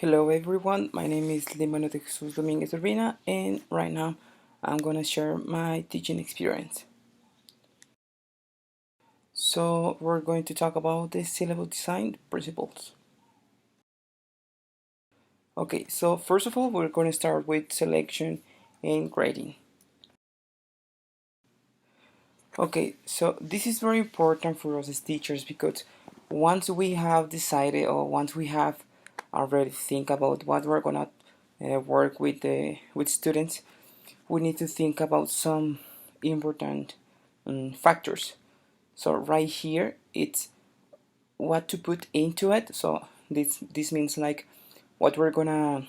Hello everyone, my name is Limano de Jesus Dominguez Urbina, and right now I'm gonna share my teaching experience. So we're going to talk about the syllable design principles. Okay, so first of all we're going to start with selection and grading. Okay, so this is very important for us as teachers because once we have decided or once we have already think about what we're gonna work with students, we need to think about some important factors. So right here, it's what to put into it. So this means like what we're gonna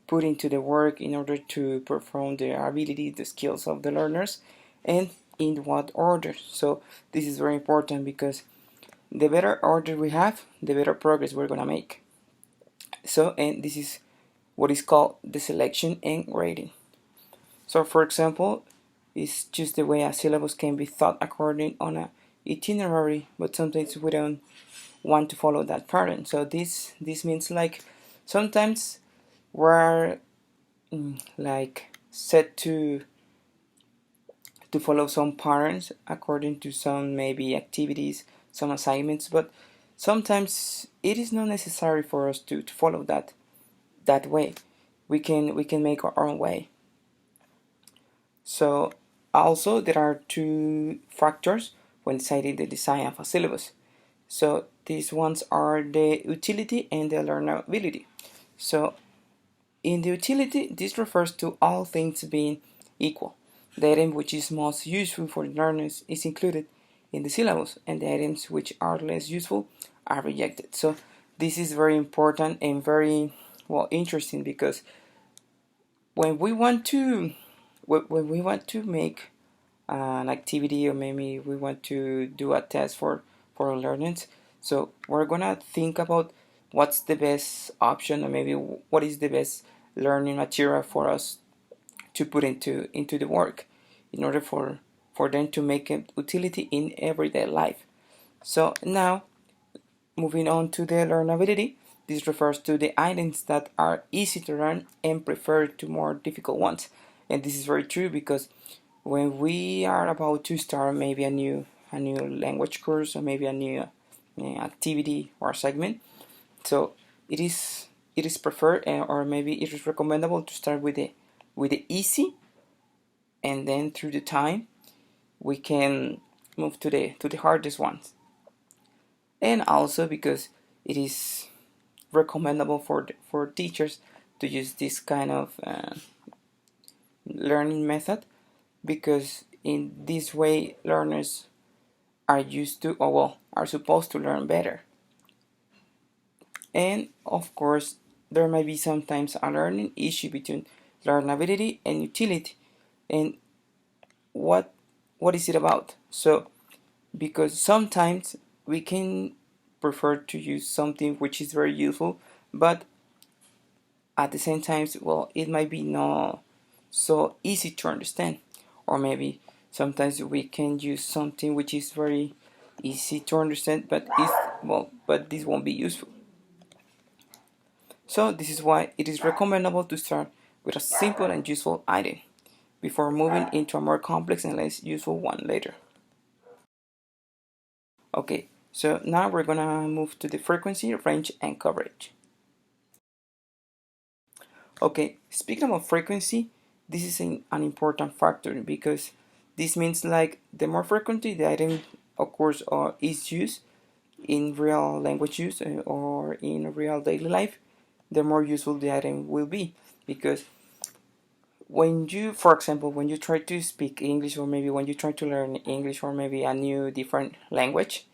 put into the work in order to perform the ability, the skills of the learners, and in what order. So this is very important because the better order we have, the better progress we're gonna make. So and this is what is called the selection and grading. So for example, it's just the way a syllabus can be taught according on a itinerary, but sometimes we don't want to follow that pattern. So this means like sometimes we're like set to follow some patterns according to some maybe activities, some assignments, but sometimes it is not necessary for us to follow that way. We can make our own way. So also there are two factors when deciding the design of a syllabus. So these ones are the utility and the learnability. So in the utility, this refers to all things being equal. The item which is most useful for the learners is included in the syllabus, and the items which are less useful are rejected. So this is very important and very well interesting because when we want to when we want to make an activity or maybe we want to do a test for our learners, so we're gonna think about what's the best option or maybe what is the best learning material for us to put into the work in order for them to make it utility in everyday life. So now moving on to the learnability, this refers to the items that are easy to learn and preferred to more difficult ones. And this is very true because when we are about to start maybe a new language course or maybe a new activity or segment, so it is preferred or maybe it is recommendable to start with the easy, and then through the time we can move to the hardest ones. And also because it is recommendable for teachers to use this kind of learning method because in this way learners are used to or well are supposed to learn better. And of course there might be sometimes a learning issue between learnability and utility. And what what is it about? So because sometimes we can prefer to use something which is very useful, but at the same time, well, it might be not so easy to understand, or maybe sometimes we can use something which is very easy to understand, but this won't be useful. So this is why it is recommendable to start with a simple and useful item before moving into a more complex and less useful one later. Okay, so now we're gonna move to the frequency, range, and coverage. Okay, speaking about frequency, this is an important factor because this means like the more frequently the item occurs or is used in real language use or in real daily life, the more useful the item will be. Because when you, for example, when you try to speak English or maybe when you try to learn English or maybe a new different language,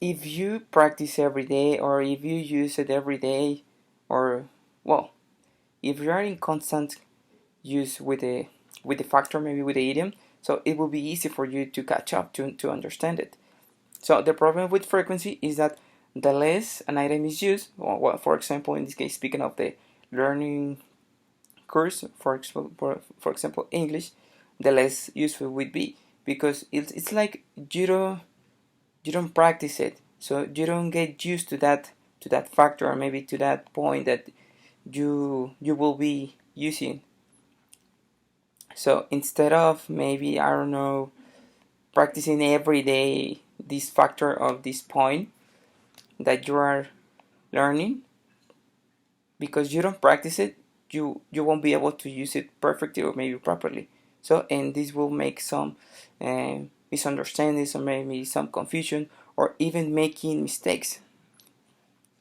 if you practice every day or if you use it every day, or well, if you are in constant use with the factor, maybe with the idiom, so it will be easy for you to catch up to understand it. So the problem with frequency is that the less an item is used, or well, for example, in this case, speaking of the learning course, for example English, the less useful would be because it's like you don't practice it, so you don't get used to to that factor, or maybe to that point that you will be using. So instead of, maybe, I don't know, practicing every day this factor of this point that you are learning, because you don't practice it, you won't be able to use it perfectly or maybe properly. So, and this will make some misunderstandings, or maybe some confusion, or even making mistakes.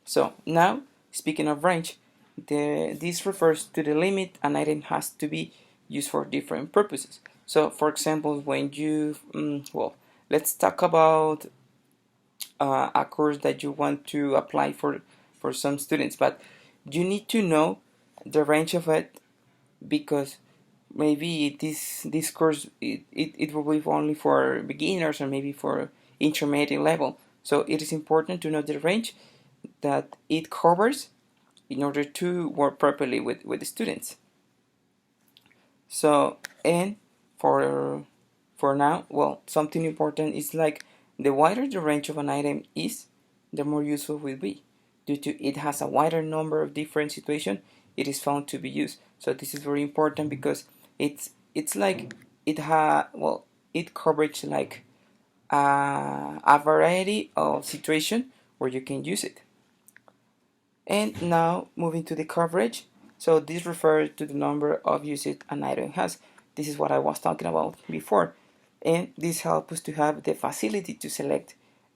So now, speaking of range, this refers to the limit an item has to be used for different purposes. So, for example, when you, well, let's talk about a course that you want to apply for some students, but you need to know the range of it, because maybe this course, it will be only for beginners, or maybe for intermediate level. So it is important to know the range that it covers in order to work properly with the students. So, and for now, well, something important is like, the wider the range of an item is, the more useful it will be. Due to it has a wider number of different situations, it is found to be used. So this is very important, because it's like, it covers like a variety of situation where you can use it. And now, moving to the coverage. So this refers to the number of uses an item has. This is what I was talking about before. And this helps us to have the facility to select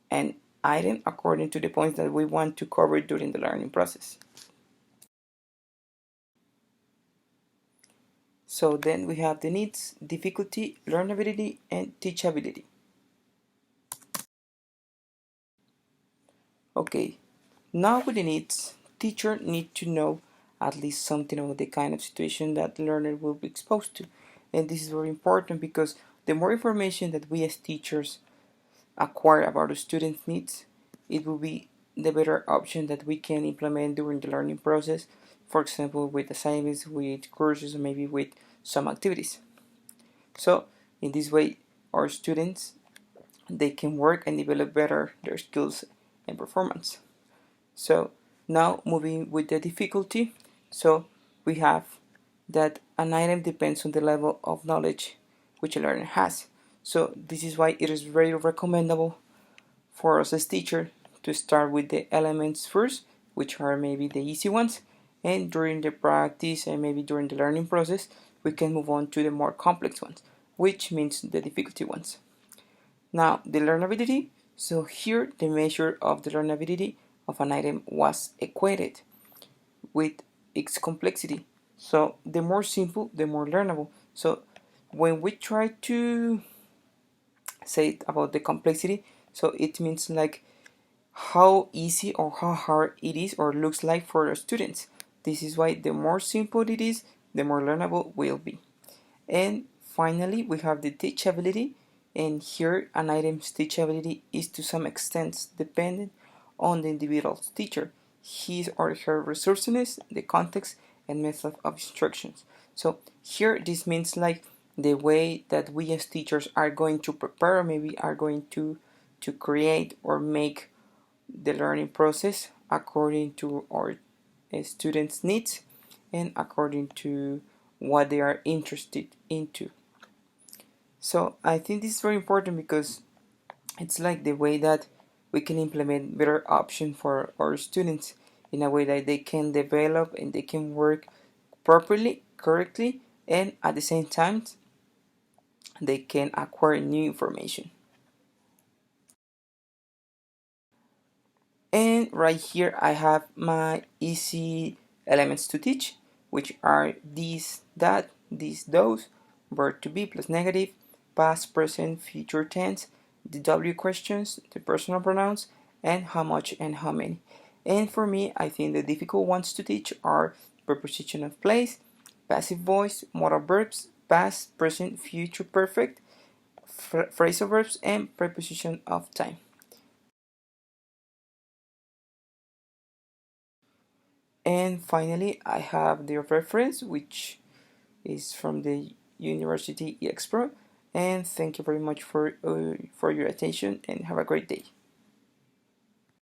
an item according to the points that we want to cover during the learning process. So then we have the needs, difficulty, learnability, and teachability. Okay, now with the needs, teacher need to know at least something about the kind of situation that the learner will be exposed to. And this is very important, because the more information that we as teachers acquire about the student's needs, it will be the better option that we can implement during the learning process. For example, with assignments, with courses, or maybe with some activities. So in this way, our students, they can work and develop better their skills and performance. So now, moving with the difficulty. So we have that an item depends on the level of knowledge which a learner has. So this is why it is very recommendable for us as teacher to start with the elements first, which are maybe the easy ones, and during the practice and maybe during the learning process, we can move on to the more complex ones, which means the difficulty ones. Now, the learnability. So here, the measure of the learnability of an item was equated with its complexity. So the more simple, the more learnable. So when we try to say about the complexity, so it means like how easy or how hard it is or looks like for the students. This is why the more simple it is, the more learnable will be. And finally, we have the teachability, and here an item's teachability is to some extent dependent on the individual's teacher, his or her resourcefulness, the context, and method of instructions. So here this means like the way that we as teachers are going to prepare, or maybe are going to create or make the learning process according to our students' needs and according to what they are interested into. So I think this is very important, because it's like the way that we can implement better options for our students, in a way that they can develop and they can work properly, correctly, and at the same time they can acquire new information. And right here I have my easy elements to teach, which are these, that, these, those, verb to be plus negative, past, present, future tense, the W questions, the personal pronouns, and how much and how many. And for me, I think the difficult ones to teach are preposition of place, passive voice, modal verbs, past, present, future perfect, phrasal verbs, and preposition of time. And finally, I have the reference, which is from the University eXpro. And thank you very much for your attention, and have a great day.